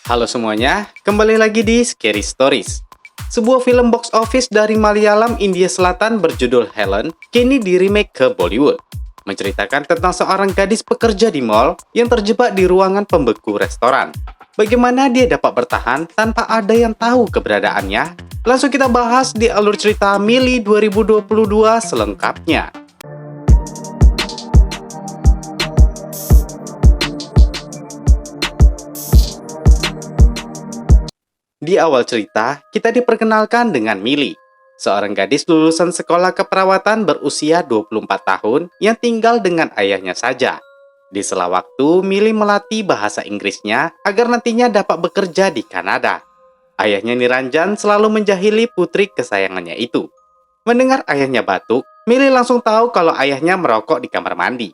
Halo semuanya, kembali lagi di Scary Stories. Sebuah film box office dari Malayalam India Selatan berjudul Helen kini di-remake ke Bollywood. Menceritakan tentang seorang gadis pekerja di mall yang terjebak di ruangan pembeku restoran. Bagaimana dia dapat bertahan tanpa ada yang tahu keberadaannya? Langsung kita bahas di alur cerita Mili 2022 selengkapnya. Di awal cerita, kita diperkenalkan dengan Mili, seorang gadis lulusan sekolah keperawatan berusia 24 tahun yang tinggal dengan ayahnya saja. Di sela waktu, Mili melatih bahasa Inggrisnya agar nantinya dapat bekerja di Kanada. Ayahnya Niranjan selalu menjahili putri kesayangannya itu. Mendengar ayahnya batuk, Mili langsung tahu kalau ayahnya merokok di kamar mandi.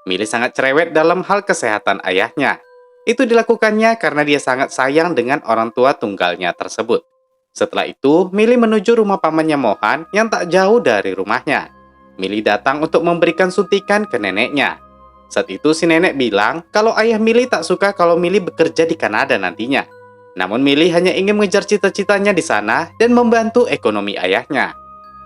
Mili sangat cerewet dalam hal kesehatan ayahnya. Itu dilakukannya karena dia sangat sayang dengan orang tua tunggalnya tersebut. Setelah itu, Mili menuju rumah pamannya Mohan yang tak jauh dari rumahnya. Mili datang untuk memberikan suntikan ke neneknya. Saat itu si nenek bilang kalau ayah Mili tak suka kalau Mili bekerja di Kanada nantinya. Namun Mili hanya ingin mengejar cita-citanya di sana dan membantu ekonomi ayahnya.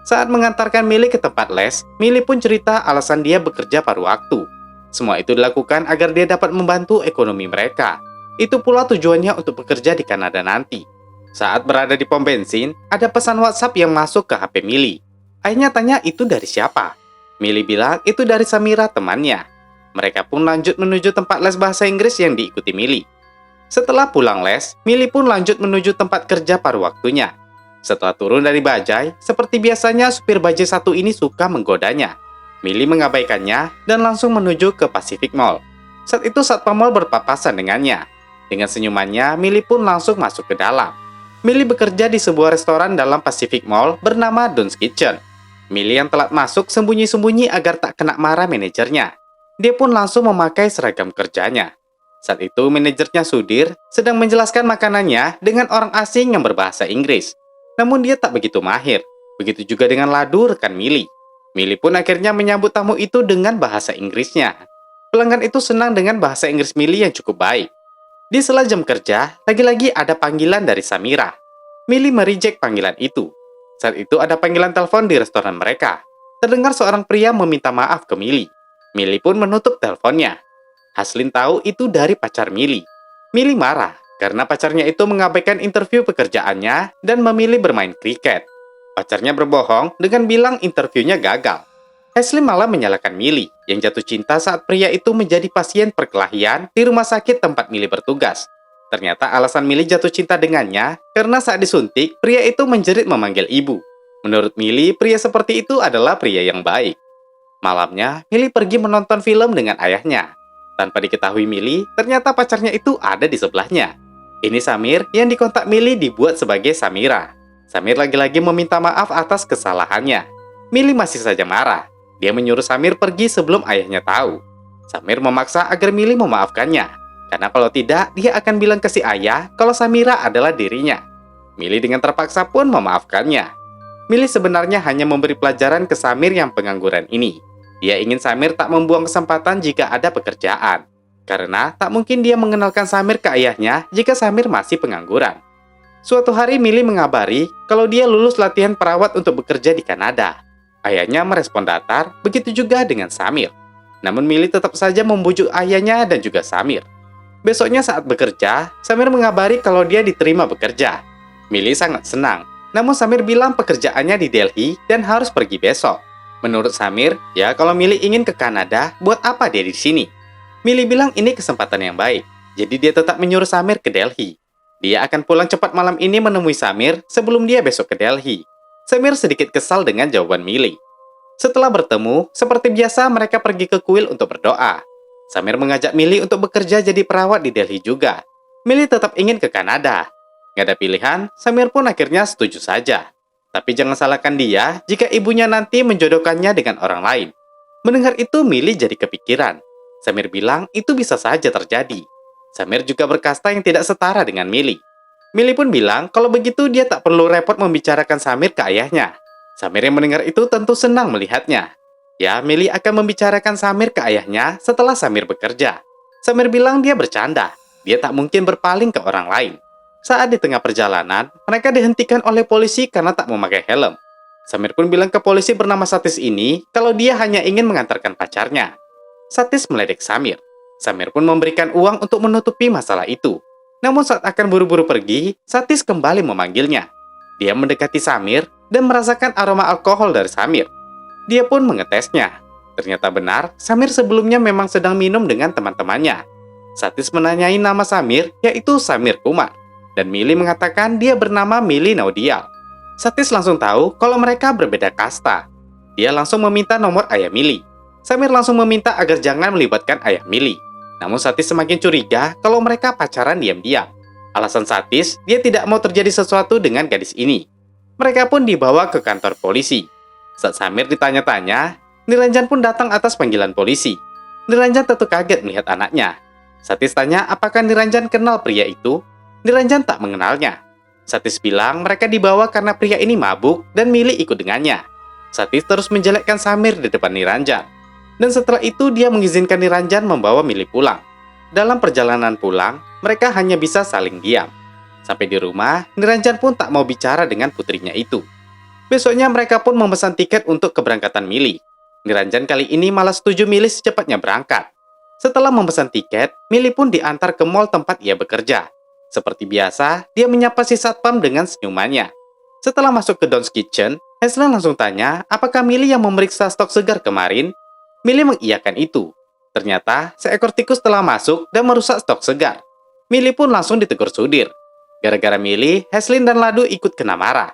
Saat mengantarkan Mili ke tempat les, Mili pun cerita alasan dia bekerja paruh waktu. Semua itu dilakukan agar dia dapat membantu ekonomi mereka. Itu pula tujuannya untuk bekerja di Kanada nanti. Saat berada di pom bensin, ada pesan WhatsApp yang masuk ke HP Mili. Ayahnya tanya itu dari siapa. Mili bilang itu dari Samira temannya. Mereka pun lanjut menuju tempat les bahasa Inggris yang diikuti Mili. Setelah pulang les, Mili pun lanjut menuju tempat kerja paruh waktunya. Setelah turun dari bajai, seperti biasanya supir bajai satu ini suka menggodanya. Mili mengabaikannya dan langsung menuju ke Pacific Mall. Saat itu satpam mall berpapasan dengannya. Dengan senyumannya, Mili pun langsung masuk ke dalam. Mili bekerja di sebuah restoran dalam Pacific Mall bernama Don's Kitchen. Mili yang telat masuk sembunyi-sembunyi agar tak kena marah manajernya. Dia pun langsung memakai seragam kerjanya. Saat itu manajernya Sudir sedang menjelaskan makanannya dengan orang asing yang berbahasa Inggris. Namun dia tak begitu mahir. Begitu juga dengan Ladu rekan Mili. Mili pun akhirnya menyambut tamu itu dengan bahasa Inggrisnya. Pelanggan itu senang dengan bahasa Inggris Mili yang cukup baik. Di sela jam kerja, lagi-lagi ada panggilan dari Samira. Mili mereject panggilan itu. Saat itu ada panggilan telepon di restoran mereka. Terdengar seorang pria meminta maaf ke Mili. Mili pun menutup teleponnya. Haslin tahu itu dari pacar Mili. Mili marah karena pacarnya itu mengabaikan interview pekerjaannya dan memilih bermain kriket. Pacarnya berbohong dengan bilang interviewnya gagal. Haslin malah menyalahkan Mili yang jatuh cinta saat pria itu menjadi pasien perkelahian di rumah sakit tempat Mili bertugas. Ternyata alasan Mili jatuh cinta dengannya karena saat disuntik, pria itu menjerit memanggil ibu. Menurut Mili, pria seperti itu adalah pria yang baik. Malamnya, Mili pergi menonton film dengan ayahnya. Tanpa diketahui Mili, ternyata pacarnya itu ada di sebelahnya. Ini Samir yang dikontak Mili dibuat sebagai Samira. Samir lagi-lagi meminta maaf atas kesalahannya. Mili masih saja marah. Dia menyuruh Samir pergi sebelum ayahnya tahu. Samir memaksa agar Mili memaafkannya. Karena kalau tidak, dia akan bilang ke si ayah kalau Samira adalah dirinya. Mili dengan terpaksa pun memaafkannya. Mili sebenarnya hanya memberi pelajaran ke Samir yang pengangguran ini. Dia ingin Samir tak membuang kesempatan jika ada pekerjaan. Karena tak mungkin dia mengenalkan Samir ke ayahnya jika Samir masih pengangguran. Suatu hari Mili mengabari kalau dia lulus latihan perawat untuk bekerja di Kanada. Ayahnya merespon datar, begitu juga dengan Samir. Namun Mili tetap saja membujuk ayahnya dan juga Samir. Besoknya saat bekerja, Samir mengabari kalau dia diterima bekerja. Mili sangat senang, namun Samir bilang pekerjaannya di Delhi dan harus pergi besok. Menurut Samir, ya kalau Mili ingin ke Kanada, buat apa dia di sini? Mili bilang ini kesempatan yang baik, jadi dia tetap menyuruh Samir ke Delhi. Dia akan pulang cepat malam ini menemui Samir sebelum dia besok ke Delhi. Samir sedikit kesal dengan jawaban Mili. Setelah bertemu, seperti biasa mereka pergi ke kuil untuk berdoa. Samir mengajak Mili untuk bekerja jadi perawat di Delhi juga. Mili tetap ingin ke Kanada. Gak ada pilihan, Samir pun akhirnya setuju saja. Tapi jangan salahkan dia jika ibunya nanti menjodohkannya dengan orang lain. Mendengar itu Mili jadi kepikiran. Samir bilang itu bisa saja terjadi. Samir juga berkasta yang tidak setara dengan Mili. Mili pun bilang kalau begitu dia tak perlu repot membicarakan Samir ke ayahnya. Samir yang mendengar itu tentu senang melihatnya. Ya, Mili akan membicarakan Samir ke ayahnya setelah Samir bekerja. Samir bilang dia bercanda. Dia tak mungkin berpaling ke orang lain. Saat di tengah perjalanan, mereka dihentikan oleh polisi karena tak memakai helm. Samir pun bilang ke polisi bernama Satis ini kalau dia hanya ingin mengantarkan pacarnya. Satis meledek Samir. Samir pun memberikan uang untuk menutupi masalah itu. Namun saat akan buru-buru pergi, Satis kembali memanggilnya. Dia mendekati Samir dan merasakan aroma alkohol dari Samir. Dia pun mengetesnya. Ternyata benar, Samir sebelumnya memang sedang minum dengan teman-temannya. Satis menanyai nama Samir, yaitu Samir Kumar. Dan Mili mengatakan dia bernama Mili Naudial. Satis langsung tahu kalau mereka berbeda kasta. Dia langsung meminta nomor ayah Mili. Samir langsung meminta agar jangan melibatkan ayah Mili. Namun Satis semakin curiga kalau mereka pacaran diam-diam. Alasan Satis, dia tidak mau terjadi sesuatu dengan gadis ini. Mereka pun dibawa ke kantor polisi. Saat Samir ditanya-tanya, Niranjan pun datang atas panggilan polisi. Niranjan tentu kaget melihat anaknya. Satis tanya apakah Niranjan kenal pria itu. Niranjan tak mengenalnya. Satis bilang mereka dibawa karena pria ini mabuk dan Mili ikut dengannya. Satis terus menjelekkan Samir di depan Niranjan. Dan setelah itu dia mengizinkan Niranjan membawa Mili pulang. Dalam perjalanan pulang, mereka hanya bisa saling diam. Sampai di rumah, Niranjan pun tak mau bicara dengan putrinya itu. Besoknya mereka pun memesan tiket untuk keberangkatan Mili. Niranjan kali ini malah setuju Mili secepatnya berangkat. Setelah memesan tiket, Mili pun diantar ke mall tempat ia bekerja. Seperti biasa, dia menyapa si satpam dengan senyumannya. Setelah masuk ke Don's Kitchen, Heslen langsung tanya apakah Mili yang memeriksa stok segar kemarin. Mili mengiyakan itu. Ternyata, seekor tikus telah masuk dan merusak stok segar. Mili pun langsung ditegur Sudir. Gara-gara Mili, Heslin dan Ladu ikut kena marah.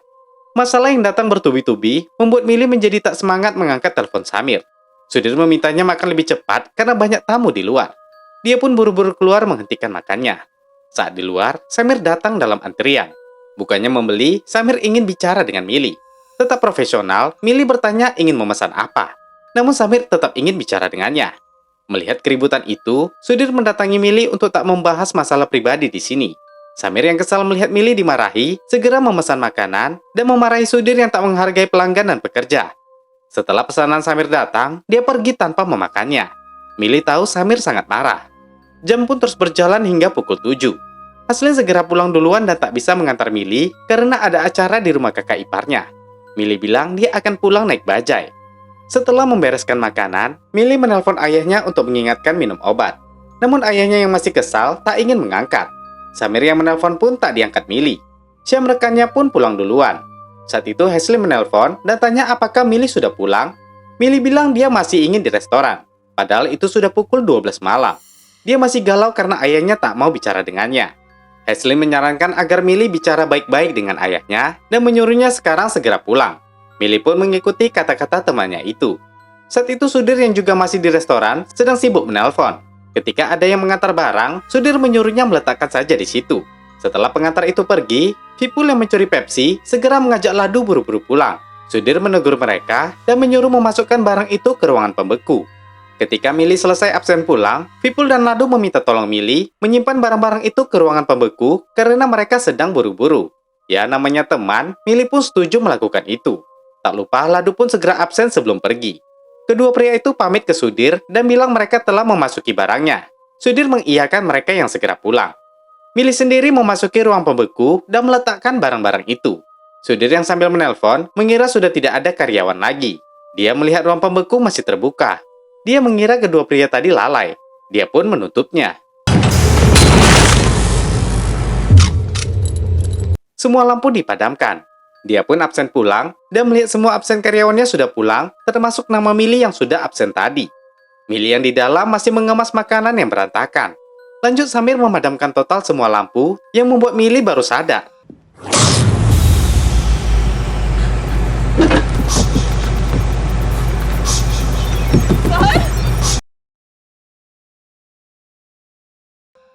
Masalah yang datang bertubi-tubi membuat Mili menjadi tak semangat mengangkat telepon Samir. Sudir memintanya makan lebih cepat karena banyak tamu di luar. Dia pun buru-buru keluar menghentikan makannya. Saat di luar, Samir datang dalam antrian. Bukannya membeli, Samir ingin bicara dengan Mili. Tetap profesional, Mili bertanya ingin memesan apa. Namun Samir tetap ingin bicara dengannya. Melihat keributan itu, Sudir mendatangi Mili untuk tak membahas masalah pribadi di sini. Samir yang kesal melihat Mili dimarahi, segera memesan makanan dan memarahi Sudir yang tak menghargai pelanggan dan pekerja. Setelah pesanan Samir datang, dia pergi tanpa memakannya. Mili tahu Samir sangat marah. Jam pun terus berjalan hingga pukul 7. Haslin segera pulang duluan dan tak bisa mengantar Mili karena ada acara di rumah kakak iparnya. Mili bilang dia akan pulang naik bajai. Setelah membereskan makanan, Mili menelpon ayahnya untuk mengingatkan minum obat. Namun ayahnya yang masih kesal tak ingin mengangkat. Samir yang menelpon pun tak diangkat Mili. Syam rekannya pun pulang duluan. Saat itu Hesley menelpon dan tanya apakah Mili sudah pulang. Mili bilang dia masih ingin di restoran. Padahal itu sudah pukul 12 malam. Dia masih galau karena ayahnya tak mau bicara dengannya. Hesley menyarankan agar Mili bicara baik-baik dengan ayahnya dan menyuruhnya sekarang segera pulang. Mili pun mengikuti kata-kata temannya itu. Saat itu Sudir yang juga masih di restoran sedang sibuk menelpon. Ketika ada yang mengantar barang, Sudir menyuruhnya meletakkan saja di situ. Setelah pengantar itu pergi, Vipul yang mencuri Pepsi segera mengajak Ladu buru-buru pulang. Sudir menegur mereka dan menyuruh memasukkan barang itu ke ruangan pembeku. Ketika Mili selesai absen pulang, Vipul dan Ladu meminta tolong Mili menyimpan barang-barang itu ke ruangan pembeku karena mereka sedang buru-buru. Ya namanya teman, Mili pun setuju melakukan itu. Tak lupa Ladu pun segera absen sebelum pergi. Kedua pria itu pamit ke Sudir dan bilang mereka telah memasuki barangnya. Sudir mengiyakan mereka yang segera pulang. Mili sendiri memasuki ruang pembeku dan meletakkan barang-barang itu. Sudir yang sambil menelpon mengira sudah tidak ada karyawan lagi. Dia melihat ruang pembeku masih terbuka. Dia mengira kedua pria tadi lalai. Dia pun menutupnya. Semua lampu dipadamkan. Dia pun absen pulang dan melihat semua absen karyawannya sudah pulang, termasuk nama Mili yang sudah absen tadi. Mili yang di dalam masih mengemas makanan yang berantakan. Lanjut Samir memadamkan total semua lampu yang membuat Mili baru sadar.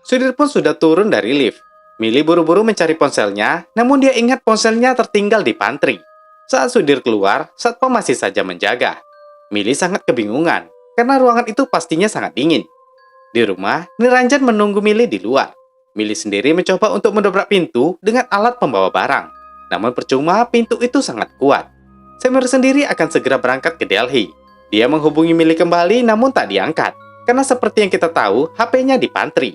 Sudir pun sudah turun dari lift. Mili buru-buru mencari ponselnya, namun dia ingat ponselnya tertinggal di pantry. Saat Sudir keluar, satpam masih saja menjaga. Mili sangat kebingungan, karena ruangan itu pastinya sangat dingin. Di rumah, Niranjan menunggu Mili di luar. Mili sendiri mencoba untuk mendobrak pintu dengan alat pembawa barang. Namun percuma, pintu itu sangat kuat. Samir sendiri akan segera berangkat ke Delhi. Dia menghubungi Mili kembali namun tak diangkat, karena seperti yang kita tahu, HP-nya di pantry.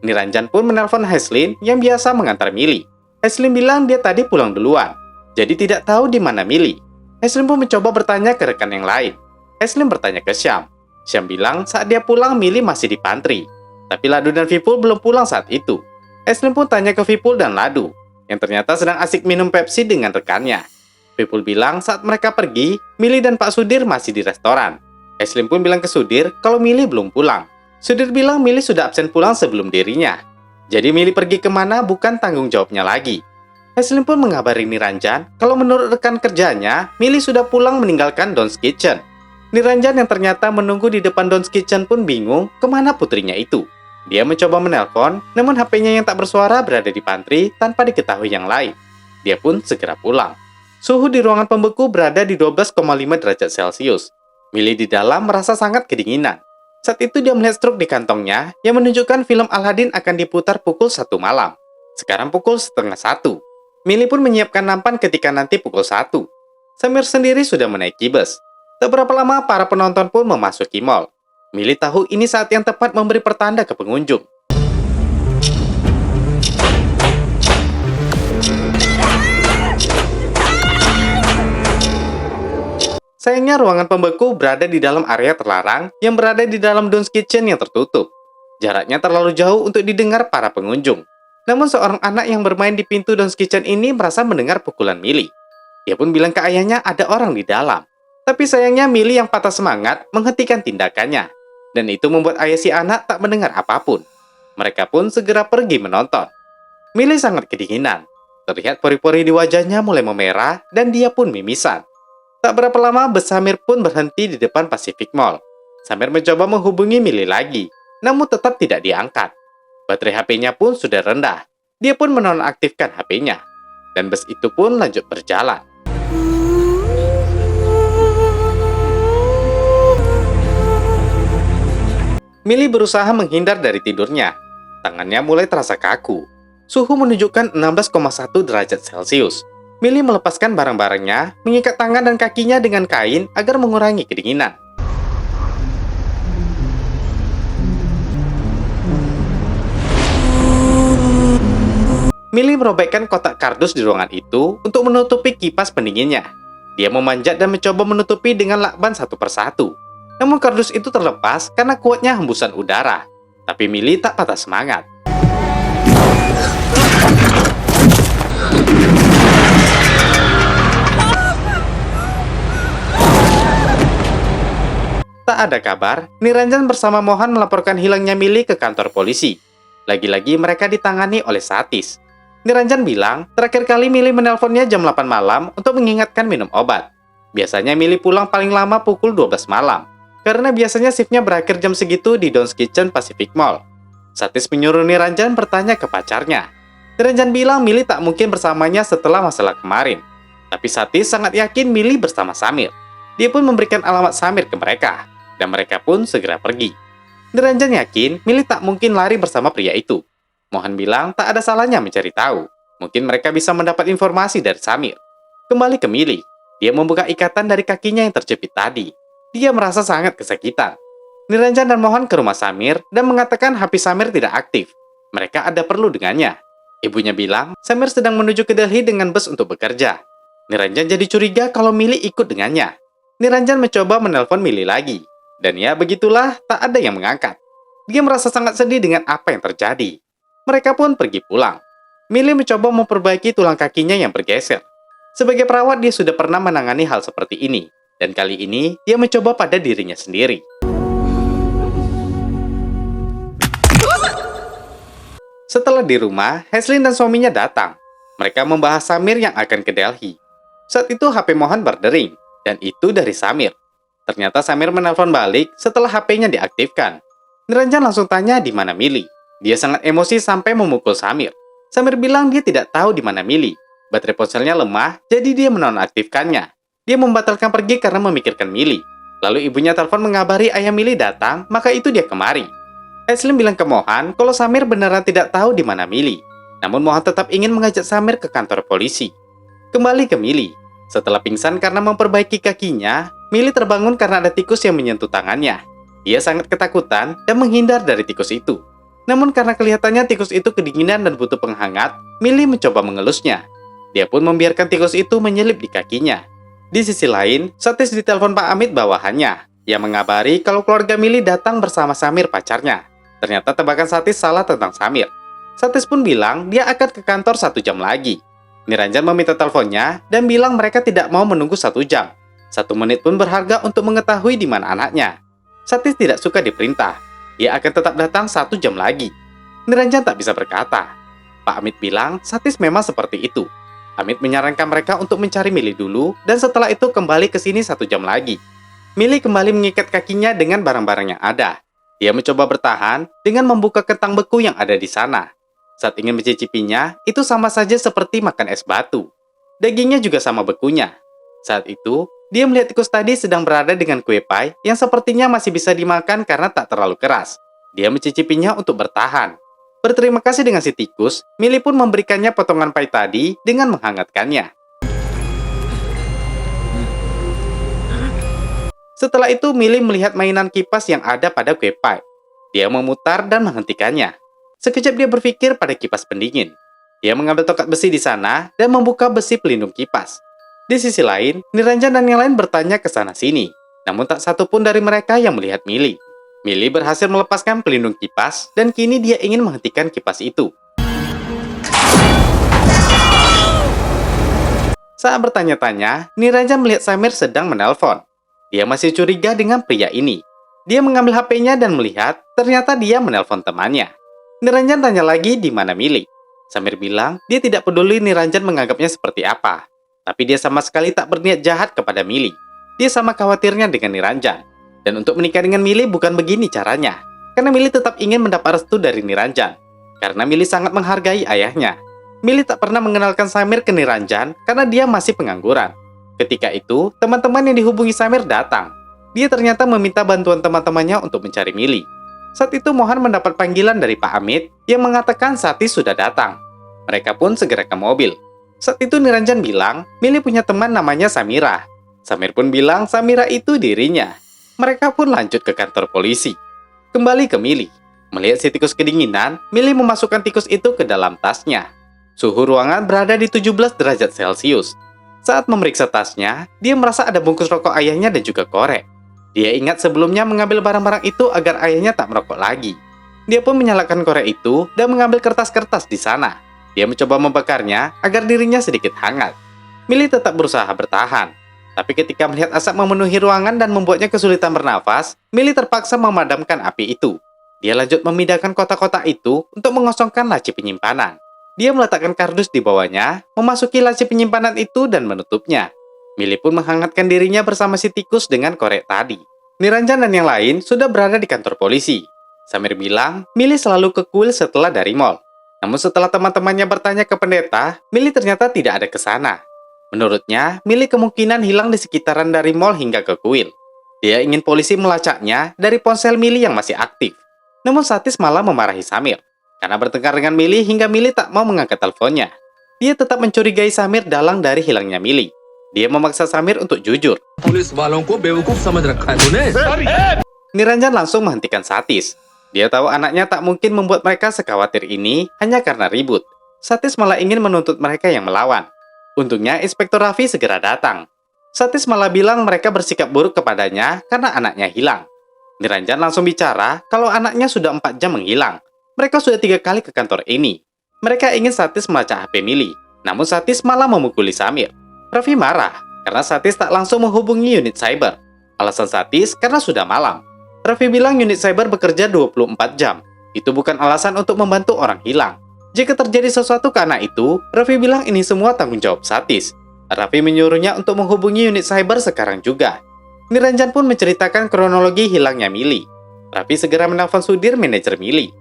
Niranjan pun menelpon Heslin yang biasa mengantar Millie. Heslin bilang dia tadi pulang duluan, jadi tidak tahu di mana Millie. Heslin pun mencoba bertanya ke rekan yang lain. Heslin bertanya ke Syam. Syam bilang saat dia pulang Millie masih di pantry, tapi Ladu dan Vipul belum pulang saat itu. Heslin pun tanya ke Vipul dan Ladu, yang ternyata sedang asik minum Pepsi dengan rekannya. Vipul bilang saat mereka pergi, Millie dan Pak Sudir masih di restoran. Heslin pun bilang ke Sudir kalau Millie belum pulang. Sudir bilang Millie sudah absen pulang sebelum dirinya. Jadi Millie pergi kemana bukan tanggung jawabnya lagi. Heslin pun mengabari Niranjan kalau menurut rekan kerjanya, Millie sudah pulang meninggalkan Don's Kitchen. Niranjan yang ternyata menunggu di depan Don's Kitchen pun bingung kemana putrinya itu. Dia mencoba menelpon, namun HP-nya yang tak bersuara berada di pantry tanpa diketahui yang lain. Dia pun segera pulang. Suhu di ruangan pembeku berada di 12,5 derajat Celcius. Millie di dalam merasa sangat kedinginan. Saat itu dia melihat struk di kantongnya yang menunjukkan film Aladdin akan diputar pukul 1 malam. Sekarang pukul setengah 1. Millie pun menyiapkan nampan ketika nanti pukul 1. Samir sendiri sudah menaiki bus. Tak berapa lama para penonton pun memasuki mall. Millie tahu ini saat yang tepat memberi pertanda ke pengunjung. Sayangnya ruangan pembeku berada di dalam area terlarang yang berada di dalam Don's Kitchen yang tertutup. Jaraknya terlalu jauh untuk didengar para pengunjung. Namun seorang anak yang bermain di pintu Don's Kitchen ini merasa mendengar pukulan Millie. Dia pun bilang ke ayahnya ada orang di dalam. Tapi sayangnya Millie yang patah semangat menghentikan tindakannya. Dan itu membuat ayah si anak tak mendengar apapun. Mereka pun segera pergi menonton. Millie sangat kedinginan. Terlihat pori-pori di wajahnya mulai memerah dan dia pun mimisan. Tak berapa lama, bus Samir pun berhenti di depan Pacific Mall. Samir mencoba menghubungi Millie lagi, namun tetap tidak diangkat. Baterai HP-nya pun sudah rendah. Dia pun menonaktifkan HP-nya. Dan bus itu pun lanjut berjalan. Millie berusaha menghindar dari tidurnya. Tangannya mulai terasa kaku. Suhu menunjukkan 16,1 derajat Celcius. Millie melepaskan barang-barangnya, mengikat tangan dan kakinya dengan kain agar mengurangi kedinginan. Millie merobekkan kotak kardus di ruangan itu untuk menutupi kipas pendinginnya. Dia memanjat dan mencoba menutupi dengan lakban satu persatu. Namun kardus itu terlepas karena kuatnya hembusan udara. Tapi Millie tak patah semangat. Tak ada kabar, Niranjan bersama Mohan melaporkan hilangnya Millie ke kantor polisi. Lagi-lagi mereka ditangani oleh Satis. Niranjan bilang, terakhir kali Millie menelponnya jam 8 malam untuk mengingatkan minum obat. Biasanya Millie pulang paling lama pukul 12 malam, karena biasanya shiftnya berakhir jam segitu di Don's Kitchen Pacific Mall. Satis menyuruh Niranjan bertanya ke pacarnya. Niranjan bilang Millie tak mungkin bersamanya setelah masalah kemarin. Tapi Satis sangat yakin Millie bersama Samir. Dia pun memberikan alamat Samir ke mereka. Dan mereka pun segera pergi. Niranjan yakin Millie tak mungkin lari bersama pria itu. Mohan bilang tak ada salahnya mencari tahu. Mungkin mereka bisa mendapat informasi dari Samir. Kembali ke Millie. Dia membuka ikatan dari kakinya yang terjepit tadi. Dia merasa sangat kesakitan. Niranjan dan Mohan ke rumah Samir dan mengatakan HP Samir tidak aktif. Mereka ada perlu dengannya. Ibunya bilang Samir sedang menuju ke Delhi dengan bus untuk bekerja. Niranjan jadi curiga kalau Millie ikut dengannya. Niranjan mencoba menelpon Millie lagi. Dan ya begitulah, tak ada yang mengangkat. Dia merasa sangat sedih dengan apa yang terjadi. Mereka pun pergi pulang. Millie mencoba memperbaiki tulang kakinya yang bergeser. Sebagai perawat dia sudah pernah menangani hal seperti ini. Dan kali ini dia mencoba pada dirinya sendiri. Setelah di rumah, Heslin dan suaminya datang. Mereka membahas Samir yang akan ke Delhi. Saat itu HP Mohan berdering. Dan itu dari Samir. Ternyata Samir menelpon balik setelah HP-nya diaktifkan. Niranjan langsung tanya di mana Millie. Dia sangat emosi sampai memukul Samir. Samir bilang dia tidak tahu di mana Millie. Baterai ponselnya lemah, jadi dia menonaktifkannya. Dia membatalkan pergi karena memikirkan Millie. Lalu ibunya telepon mengabari ayah Millie datang, maka itu dia kemari. Heslin bilang ke Mohan kalau Samir beneran tidak tahu di mana Millie. Namun Mohan tetap ingin mengajak Samir ke kantor polisi. Kembali ke Millie. Setelah pingsan karena memperbaiki kakinya, Millie terbangun karena ada tikus yang menyentuh tangannya. Dia sangat ketakutan dan menghindar dari tikus itu. Namun karena kelihatannya tikus itu kedinginan dan butuh penghangat, Millie mencoba mengelusnya. Dia pun membiarkan tikus itu menyelip di kakinya. Di sisi lain, Satis ditelepon Pak Amit bawahannya, yang mengabari kalau keluarga Millie datang bersama Samir pacarnya. Ternyata tebakan Satis salah tentang Samir. Satis pun bilang dia akan ke kantor 1 jam lagi. Niranjan meminta teleponnya dan bilang mereka tidak mau menunggu 1 jam. 1 menit pun berharga untuk mengetahui di mana anaknya. Satis tidak suka diperintah. Dia akan tetap datang 1 jam lagi. Niranjan tak bisa berkata. Pak Amit bilang Satis memang seperti itu. Amit menyarankan mereka untuk mencari Millie dulu dan setelah itu kembali ke sini 1 jam lagi. Millie kembali mengikat kakinya dengan barang-barang yang ada. Dia mencoba bertahan dengan membuka kentang beku yang ada di sana. Saat ingin mencicipinya, itu sama saja seperti makan es batu. Dagingnya juga sama bekunya. Saat itu, dia melihat tikus tadi sedang berada dengan kue pie yang sepertinya masih bisa dimakan karena tak terlalu keras. Dia mencicipinya untuk bertahan. Berterima kasih dengan si tikus, Millie pun memberikannya potongan pie tadi dengan menghangatkannya. Setelah itu, Millie melihat mainan kipas yang ada pada kue pie. Dia memutar dan menghentikannya. Sekejap dia berpikir pada kipas pendingin. Dia mengambil tongkat besi di sana dan membuka besi pelindung kipas. Di sisi lain, Niranjan dan yang lain bertanya ke sana-sini. Namun tak satu pun dari mereka yang melihat Millie. Millie berhasil melepaskan pelindung kipas dan kini dia ingin menghentikan kipas itu. Saat bertanya-tanya, Niranjan melihat Samir sedang menelpon. Dia masih curiga dengan pria ini. Dia mengambil HP-nya dan melihat ternyata dia menelpon temannya. Niranjan tanya lagi di mana Millie. Samir bilang dia tidak peduli Niranjan menganggapnya seperti apa. Tapi dia sama sekali tak berniat jahat kepada Millie. Dia sama khawatirnya dengan Niranjan. Dan untuk menikah dengan Millie bukan begini caranya. Karena Millie tetap ingin mendapat restu dari Niranjan. Karena Millie sangat menghargai ayahnya. Millie tak pernah mengenalkan Samir ke Niranjan karena dia masih pengangguran. Ketika itu, teman-teman yang dihubungi Samir datang. Dia ternyata meminta bantuan teman-temannya untuk mencari Millie. Saat itu Mohan mendapat panggilan dari Pak Amit yang mengatakan Satis sudah datang. Mereka pun segera ke mobil. Saat itu Niranjan bilang Millie punya teman namanya Samira. Samir pun bilang Samira itu dirinya. Mereka pun lanjut ke kantor polisi. Kembali ke Millie. Melihat si tikus kedinginan, Millie memasukkan tikus itu ke dalam tasnya. Suhu ruangan berada di 17 derajat Celcius. Saat memeriksa tasnya, dia merasa ada bungkus rokok ayahnya dan juga korek. Dia ingat sebelumnya mengambil barang-barang itu agar ayahnya tak merokok lagi. Dia pun menyalakan korek itu dan mengambil kertas-kertas di sana. Dia mencoba membakarnya agar dirinya sedikit hangat. Millie tetap berusaha bertahan. Tapi ketika melihat asap memenuhi ruangan dan membuatnya kesulitan bernafas, Millie terpaksa memadamkan api itu. Dia lanjut memindahkan kotak-kotak itu untuk mengosongkan laci penyimpanan. Dia meletakkan kardus di bawahnya, memasuki laci penyimpanan itu dan menutupnya. Millie pun menghangatkan dirinya bersama si tikus dengan korek tadi. Niranjan dan yang lain sudah berada di kantor polisi. Samir bilang, Millie selalu ke kuil setelah dari mall. Namun setelah teman-temannya bertanya ke pendeta, Millie ternyata tidak ada ke sana. Menurutnya, Millie kemungkinan hilang di sekitaran dari mall hingga ke kuil. Dia ingin polisi melacaknya dari ponsel Millie yang masih aktif. Namun Satis malah memarahi Samir. Karena bertengkar dengan Millie hingga Millie tak mau mengangkat teleponnya. Dia tetap mencurigai Samir dalang dari hilangnya Millie. Dia memaksa Samir untuk jujur. Police वालों को बेवकूफ समझ रखा है तूने? Niranjan langsung menghentikan Satis. Dia tahu anaknya tak mungkin membuat mereka sekhawatir ini hanya karena ribut. Satis malah ingin menuntut mereka yang melawan. Untungnya Inspektur Raffi segera datang. Satis malah bilang mereka bersikap buruk kepadanya karena anaknya hilang. Niranjan langsung bicara kalau anaknya sudah 4 jam menghilang. Mereka sudah 3 kali ke kantor ini. Mereka ingin Satis melacak HP Millie. Namun Satis malah memukuli Samir. Raffi marah karena Satis tak langsung menghubungi unit cyber. Alasan Satis karena sudah malam. Raffi bilang unit cyber bekerja 24 jam. Itu bukan alasan untuk membantu orang hilang. Jika terjadi sesuatu ke anak itu, Raffi bilang ini semua tanggung jawab Satis. Raffi menyuruhnya untuk menghubungi unit cyber sekarang juga. Niranjan pun menceritakan kronologi hilangnya Millie. Raffi segera menelpon Sudir, manajer Millie.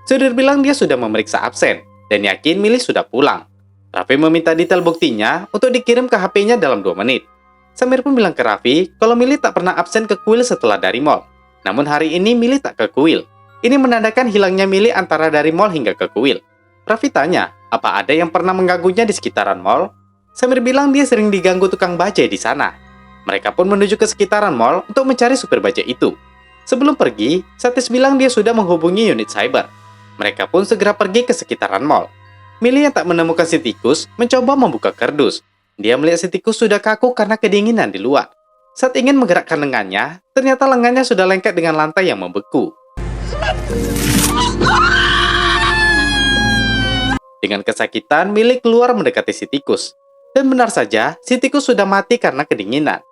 Sudir bilang dia sudah memeriksa absen dan yakin Millie sudah pulang. Raffi meminta detail buktinya untuk dikirim ke HP-nya dalam 2 menit. Samir pun bilang ke Raffi kalau Millie tak pernah absen ke kuil setelah dari mall. Namun hari ini Millie tak ke kuil. Ini menandakan hilangnya Millie antara dari mall hingga ke kuil. Raffi tanya, apa ada yang pernah mengganggunya di sekitaran mall? Samir bilang dia sering diganggu tukang bajai di sana. Mereka pun menuju ke sekitaran mall untuk mencari supir bajai itu. Sebelum pergi, Satis bilang dia sudah menghubungi unit cyber. Mereka pun segera pergi ke sekitaran mall. Millie yang tak menemukan si tikus mencoba membuka kardus. Dia melihat si tikus sudah kaku karena kedinginan di luar. Saat ingin menggerakkan lengannya, ternyata lengannya sudah lengket dengan lantai yang membeku. Dengan kesakitan, Millie keluar mendekati si tikus. Dan benar saja, si tikus sudah mati karena kedinginan.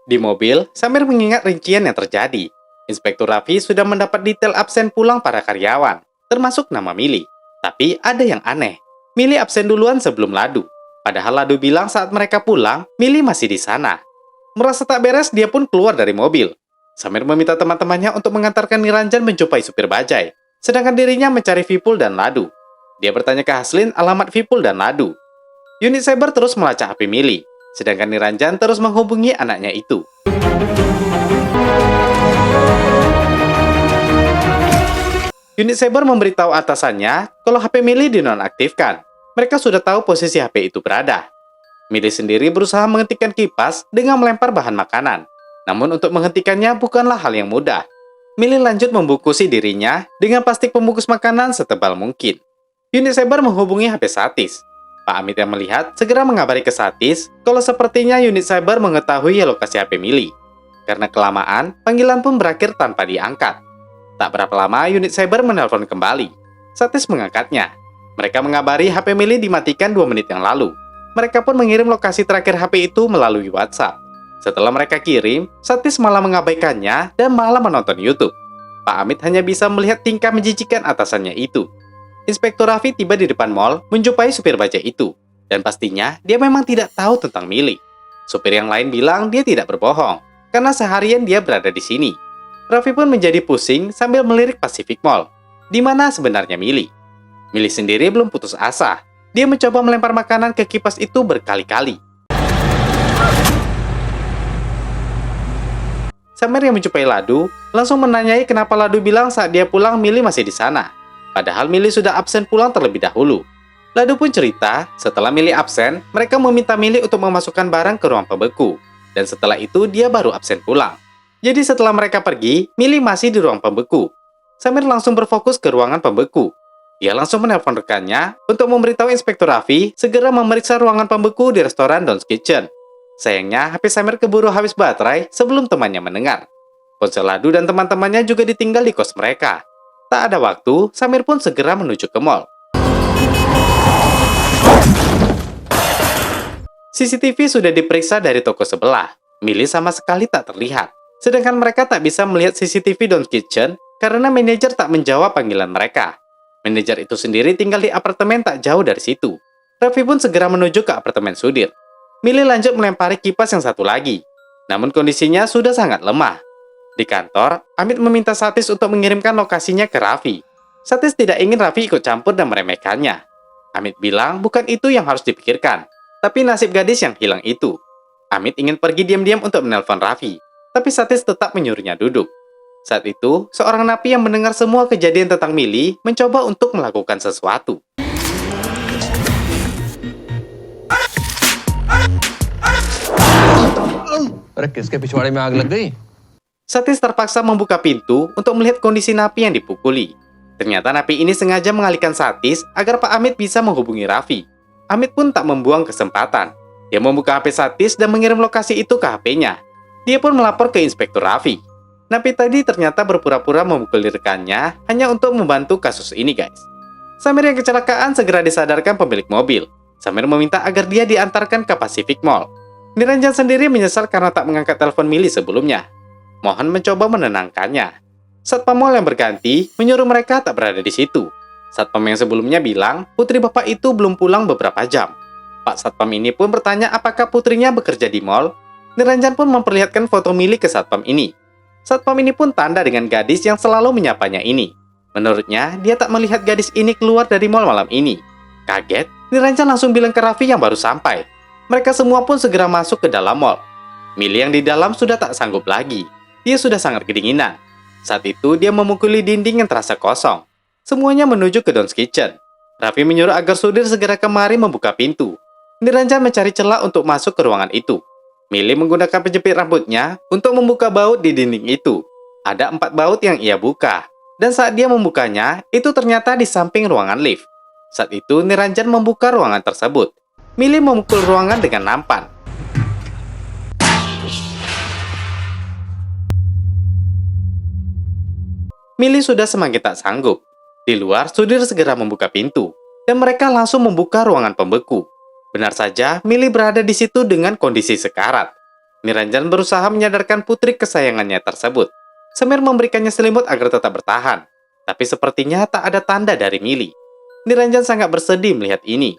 Di mobil, Samir mengingat rincian yang terjadi. Inspektur Raffi sudah mendapat detail absen pulang para karyawan, termasuk nama Millie. Tapi ada yang aneh. Millie absen duluan sebelum Ladu. Padahal Ladu bilang saat mereka pulang, Millie masih di sana. Merasa tak beres, dia pun keluar dari mobil. Samir meminta teman-temannya untuk mengantarkan Niranjan menjumpai supir bajai, sedangkan dirinya mencari Vipul dan Ladu. Dia bertanya ke Haslin alamat Vipul dan Ladu. Unit Cyber terus melacak HP Millie, sedangkan Niranjan terus menghubungi anaknya itu. Unit Cyber memberitahu atasannya kalau HP Millie dinonaktifkan. Mereka sudah tahu posisi HP itu berada. Millie sendiri berusaha menghentikan kipas dengan melempar bahan makanan. Namun untuk menghentikannya bukanlah hal yang mudah. Millie lanjut membungkusi dirinya dengan plastik pembungkus makanan setebal mungkin. Unit Cyber menghubungi HP Satis. Pak Amit yang melihat segera mengabari ke Satis kalau sepertinya Unit Cyber mengetahui lokasi HP Millie. Karena kelamaan, panggilan pun berakhir tanpa diangkat. Tak berapa lama, Unit Cyber menelpon kembali. Satis mengangkatnya. Mereka mengabari HP Millie dimatikan 2 menit yang lalu. Mereka pun mengirim lokasi terakhir HP itu melalui WhatsApp. Setelah mereka kirim, Satis malah mengabaikannya dan malah menonton YouTube. Pak Amit hanya bisa melihat tingkah menjijikan atasannya itu. Inspektur Raffi tiba di depan mall menjumpai supir bajai itu. Dan pastinya dia memang tidak tahu tentang Millie. Supir yang lain bilang dia tidak berbohong, karena seharian dia berada di sini. Raffi pun menjadi pusing sambil melirik Pacific Mall, di mana sebenarnya Millie. Millie sendiri belum putus asa. Dia mencoba melempar makanan ke kipas itu berkali-kali. Samir yang menjumpai Ladu langsung menanyai kenapa Ladu bilang saat dia pulang Millie masih di sana. Padahal Millie sudah absen pulang terlebih dahulu. Ladu pun cerita, setelah Millie absen, mereka meminta Millie untuk memasukkan barang ke ruang pembeku. Dan setelah itu dia baru absen pulang. Jadi setelah mereka pergi, Millie masih di ruang pembeku. Samir langsung berfokus ke ruangan pembeku. Dia langsung menelpon rekannya untuk memberitahu Inspektur Raffi segera memeriksa ruangan pembeku di restoran Don's Kitchen. Sayangnya, HP Samir keburu habis baterai sebelum temannya mendengar. Ponsel Ladu dan teman-temannya juga ditinggal di kos mereka. Tak ada waktu, Samir pun segera menuju ke mall. CCTV sudah diperiksa dari toko sebelah. Millie sama sekali tak terlihat. Sedangkan mereka tak bisa melihat CCTV Don's Kitchen karena manajer tak menjawab panggilan mereka. Manajer itu sendiri tinggal di apartemen tak jauh dari situ. Raffi pun segera menuju ke apartemen Sudir. Millie lanjut melempari kipas yang satu lagi. Namun kondisinya sudah sangat lemah. Di kantor, Amit meminta Satis untuk mengirimkan lokasinya ke Raffi. Satis tidak ingin Raffi ikut campur dan meremehkannya. Amit bilang bukan itu yang harus dipikirkan, tapi nasib gadis yang hilang itu. Amit ingin pergi diam-diam untuk menelpon Raffi. Tapi Satis tetap menyuruhnya duduk. Saat itu, seorang napi yang mendengar semua kejadian tentang Millie mencoba untuk melakukan sesuatu. अरे किसके पिछवाड़े में आग लग गई? Satis terpaksa membuka pintu untuk melihat kondisi napi yang dipukuli. Ternyata napi ini sengaja mengalihkan Satis agar Pak Amit bisa menghubungi Raffi. Amit pun tak membuang kesempatan. Dia membuka HP Satis dan mengirim lokasi itu ke HP-nya. Dia pun melapor ke Inspektur Raffi. Napi tadi ternyata berpura-pura memukul rekannya hanya untuk membantu kasus ini, guys. Samir yang kecelakaan segera disadarkan pemilik mobil. Samir meminta agar dia diantarkan ke Pacific Mall. Niranjan sendiri menyesal karena tak mengangkat telepon Millie sebelumnya. Mohan mencoba menenangkannya. Satpam Mall yang berganti menyuruh mereka tak berada di situ. Satpam yang sebelumnya bilang putri bapak itu belum pulang beberapa jam. Pak Satpam ini pun bertanya apakah putrinya bekerja di mall. Niranjan pun memperlihatkan foto Millie ke Satpam ini. Satpam ini pun tanda dengan gadis yang selalu menyapanya ini. Menurutnya, dia tak melihat gadis ini keluar dari mall malam ini. Kaget, Niranjan langsung bilang ke Raffi yang baru sampai. Mereka semua pun segera masuk ke dalam mall. Millie yang di dalam sudah tak sanggup lagi. Dia sudah sangat kedinginan. Saat itu, dia memukuli dinding yang terasa kosong. Semuanya menuju ke Don's Kitchen. Raffi menyuruh agar Sudir segera kemari membuka pintu. Niranjan mencari celah untuk masuk ke ruangan itu. Millie menggunakan penjepit rambutnya untuk membuka baut di dinding itu. Ada 4 baut yang ia buka. Dan saat dia membukanya, itu ternyata di samping ruangan lift. Saat itu Niranjan membuka ruangan tersebut. Millie memukul ruangan dengan nampan. Millie sudah semakin tak sanggup. Di luar, Sudhir segera membuka pintu. Dan mereka langsung membuka ruangan pembeku. Benar saja, Millie berada di situ dengan kondisi sekarat. Niranjan berusaha menyadarkan putri kesayangannya tersebut. Samir memberikannya selimut agar tetap bertahan. Tapi sepertinya tak ada tanda dari Millie. Niranjan sangat bersedih melihat ini.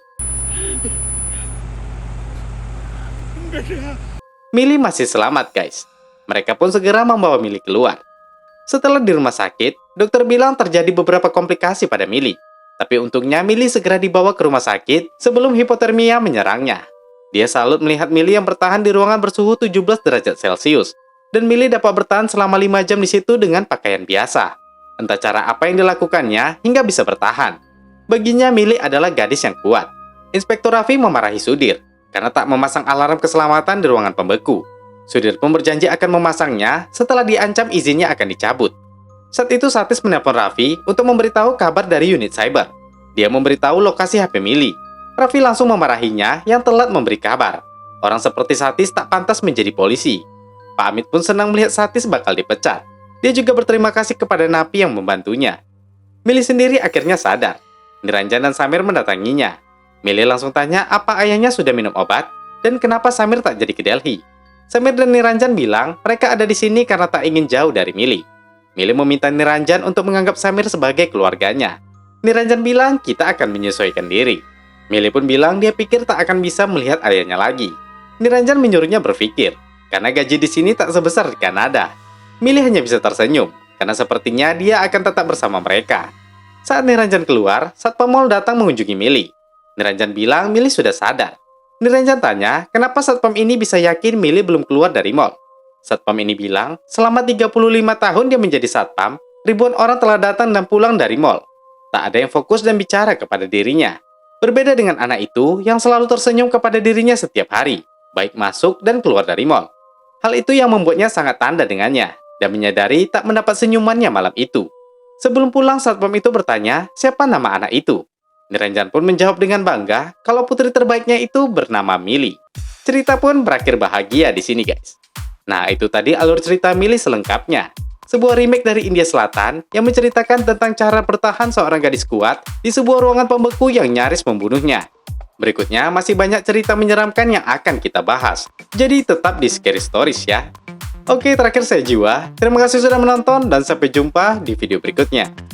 Millie masih selamat, guys. Mereka pun segera membawa Millie keluar. Setelah di rumah sakit, dokter bilang terjadi beberapa komplikasi pada Millie. Tapi untungnya Millie segera dibawa ke rumah sakit sebelum hipotermia menyerangnya. Dia salut melihat Millie yang bertahan di ruangan bersuhu 17 derajat Celcius. Dan Millie dapat bertahan selama 5 jam di situ dengan pakaian biasa. Entah cara apa yang dilakukannya hingga bisa bertahan. Baginya Millie adalah gadis yang kuat. Inspektur Raffi memarahi Sudhir karena tak memasang alarm keselamatan di ruangan pembeku. Sudhir pun berjanji akan memasangnya setelah diancam izinnya akan dicabut. Saat itu Satis menelpon Raffi untuk memberitahu kabar dari unit cyber. Dia memberitahu lokasi HP Millie. Raffi langsung memarahinya yang telat memberi kabar. Orang seperti Satis tak pantas menjadi polisi. Pak Amit pun senang melihat Satis bakal dipecat. Dia juga berterima kasih kepada Napi yang membantunya. Millie sendiri akhirnya sadar. Niranjan dan Samir mendatanginya. Millie langsung tanya apa ayahnya sudah minum obat dan kenapa Samir tak jadi ke Delhi. Samir dan Niranjan bilang mereka ada di sini karena tak ingin jauh dari Millie. Millie meminta Niranjan untuk menganggap Samir sebagai keluarganya. Niranjan bilang kita akan menyesuaikan diri. Millie pun bilang dia pikir tak akan bisa melihat ayahnya lagi. Niranjan menyuruhnya berpikir, karena gaji di sini tak sebesar di Kanada. Millie hanya bisa tersenyum, karena sepertinya dia akan tetap bersama mereka. Saat Niranjan keluar, Satpam Mall datang mengunjungi Millie. Niranjan bilang Millie sudah sadar. Niranjan tanya, kenapa Satpam ini bisa yakin Millie belum keluar dari mall? Satpam ini bilang, selama 35 tahun dia menjadi Satpam, ribuan orang telah datang dan pulang dari mall. Tak ada yang fokus dan bicara kepada dirinya. Berbeda dengan anak itu yang selalu tersenyum kepada dirinya setiap hari, baik masuk dan keluar dari mall. Hal itu yang membuatnya sangat tanda dengannya, dan menyadari tak mendapat senyumannya malam itu. Sebelum pulang, Satpam itu bertanya, siapa nama anak itu? Niranjan pun menjawab dengan bangga kalau putri terbaiknya itu bernama Millie. Cerita pun berakhir bahagia di sini, guys. Nah, itu tadi alur cerita Millie selengkapnya. Sebuah remake dari India Selatan yang menceritakan tentang cara bertahan seorang gadis kuat di sebuah ruangan pembeku yang nyaris membunuhnya. Berikutnya masih banyak cerita menyeramkan yang akan kita bahas. Jadi tetap di Scary Stories ya. Oke, terakhir saya Jiwa. Terima kasih sudah menonton dan sampai jumpa di video berikutnya.